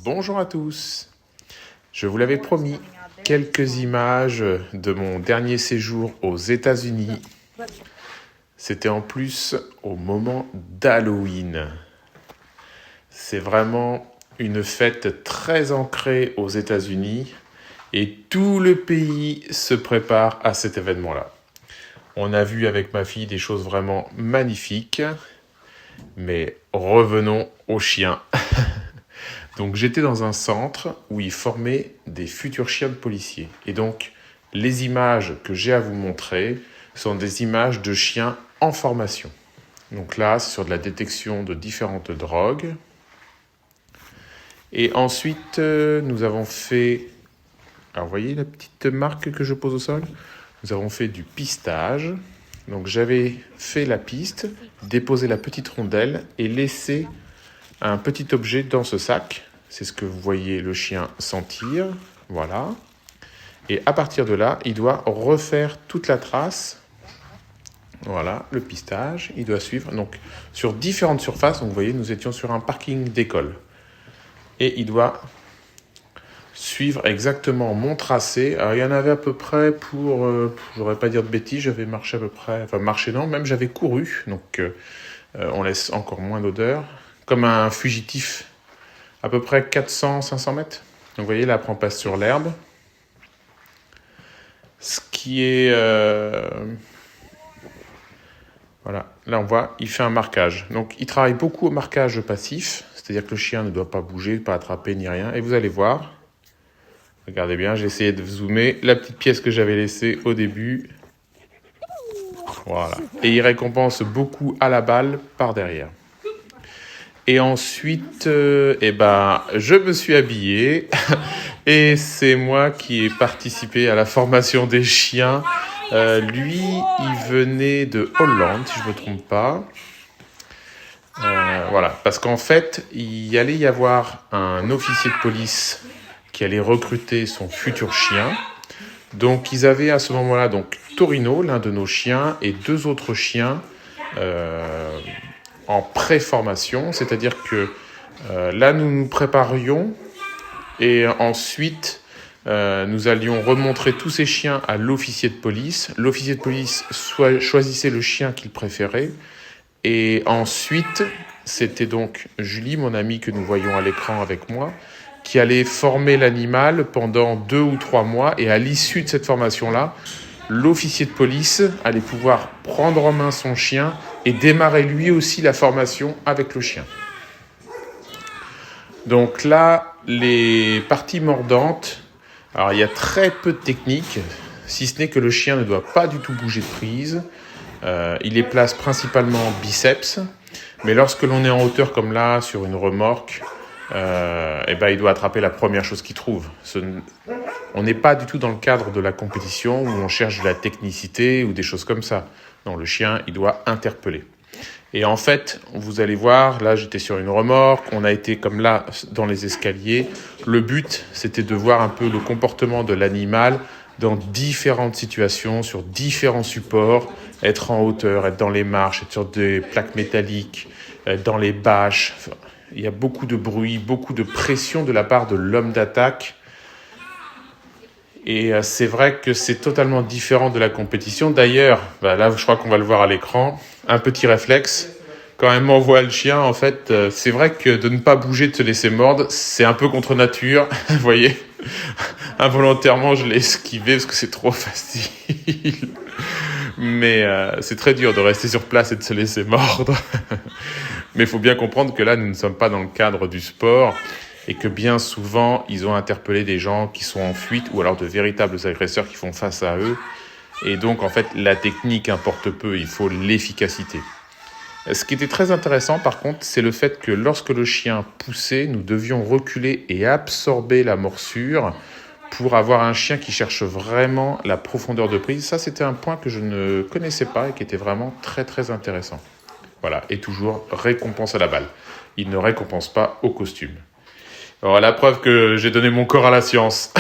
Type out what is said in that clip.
Bonjour à tous. Je vous l'avais promis, quelques images de mon dernier séjour aux États-Unis. C'était en plus au moment d'Halloween. C'est vraiment une fête très ancrée aux États-Unis et tout le pays se prépare à cet événement-là. On a vu avec ma fille des choses vraiment magnifiques, mais revenons aux chiens. Donc j'étais dans un centre où ils formaient des futurs chiens de policiers. Et donc les images que j'ai à vous montrer sont des images de chiens en formation. Donc là, c'est sur de la détection de différentes drogues. Et ensuite, nous avons fait... Alors vous voyez la petite marque que je pose au sol ? Nous avons fait du pistage. Donc j'avais fait la piste, déposé la petite rondelle et laissé un petit objet dans ce sac. C'est ce que vous voyez le chien sentir. Voilà. Et à partir de là, il doit refaire toute la trace. Voilà, le pistage. Il doit suivre. Donc, sur différentes surfaces, donc, vous voyez, nous étions sur un parking d'école. Et il doit suivre exactement mon tracé. Alors, il y en avait à peu près pour... je n'aurais pas dire de bêtises, j'avais marché à peu près... Enfin, marché non, même j'avais couru. Donc, on laisse encore moins d'odeur. Comme un fugitif, à peu près 400-500 mètres. Donc vous voyez, là, après on passe sur l'herbe. Ce qui est... Voilà, là on voit, il fait un marquage. Donc il travaille beaucoup au marquage passif, c'est-à-dire que le chien ne doit pas bouger, pas attraper ni rien. Et vous allez voir, regardez bien, j'ai essayé de zoomer la petite pièce que j'avais laissée au début. Voilà, et il récompense beaucoup à la balle par derrière. Et ensuite, je me suis habillé et c'est moi qui ai participé à la formation des chiens. Lui, il venait de Hollande, si je ne me trompe pas. Voilà, parce qu'en fait, il allait y avoir un officier de police qui allait recruter son futur chien. Donc, ils avaient à ce moment-là donc Torino, l'un de nos chiens, et deux autres chiens en pré-formation, c'est-à-dire que là nous nous préparions et ensuite nous allions remontrer tous ces chiens à l'officier de police. L'officier de police choisissait le chien qu'il préférait et ensuite c'était donc Julie, mon amie que nous voyons à l'écran avec moi, qui allait former l'animal pendant 2 ou 3 mois et à l'issue de cette formation-là, l'officier de police allait pouvoir prendre en main son chien et démarrer lui aussi la formation avec le chien. Donc là, les parties mordantes, alors il y a très peu de technique, si ce n'est que le chien ne doit pas du tout bouger de prise. Il les place principalement biceps, mais lorsque l'on est en hauteur comme là, sur une remorque, il doit attraper la première chose qu'il trouve. On n'est pas du tout dans le cadre de la compétition où on cherche de la technicité ou des choses comme ça. Non, le chien, il doit interpeller. Et en fait, vous allez voir, là j'étais sur une remorque, on a été comme là dans les escaliers. Le but, c'était de voir un peu le comportement de l'animal dans différentes situations, sur différents supports, être en hauteur, être dans les marches, être sur des plaques métalliques, être dans les bâches. Il y a beaucoup de bruit, beaucoup de pression de la part de l'homme d'attaque. Et c'est vrai que c'est totalement différent de la compétition. D'ailleurs, là, je crois qu'on va le voir à l'écran, un petit réflexe. Quand elle m'envoie le chien, en fait, c'est vrai que de ne pas bouger, de se laisser mordre, c'est un peu contre nature. Vous voyez, involontairement, je l'ai esquivé parce que c'est trop facile. Mais c'est très dur de rester sur place et de se laisser mordre. Mais il faut bien comprendre que là, nous ne sommes pas dans le cadre du sport et que bien souvent, ils ont interpellé des gens qui sont en fuite ou alors de véritables agresseurs qui font face à eux. Et donc, en fait, la technique importe peu, il faut l'efficacité. Ce qui était très intéressant, par contre, c'est le fait que lorsque le chien poussait, nous devions reculer et absorber la morsure pour avoir un chien qui cherche vraiment la profondeur de prise. Ça, c'était un point que je ne connaissais pas et qui était vraiment très, très intéressant. Voilà, et toujours récompense à la balle. Il ne récompense pas au costume. Alors, la preuve que j'ai donné mon corps à la science.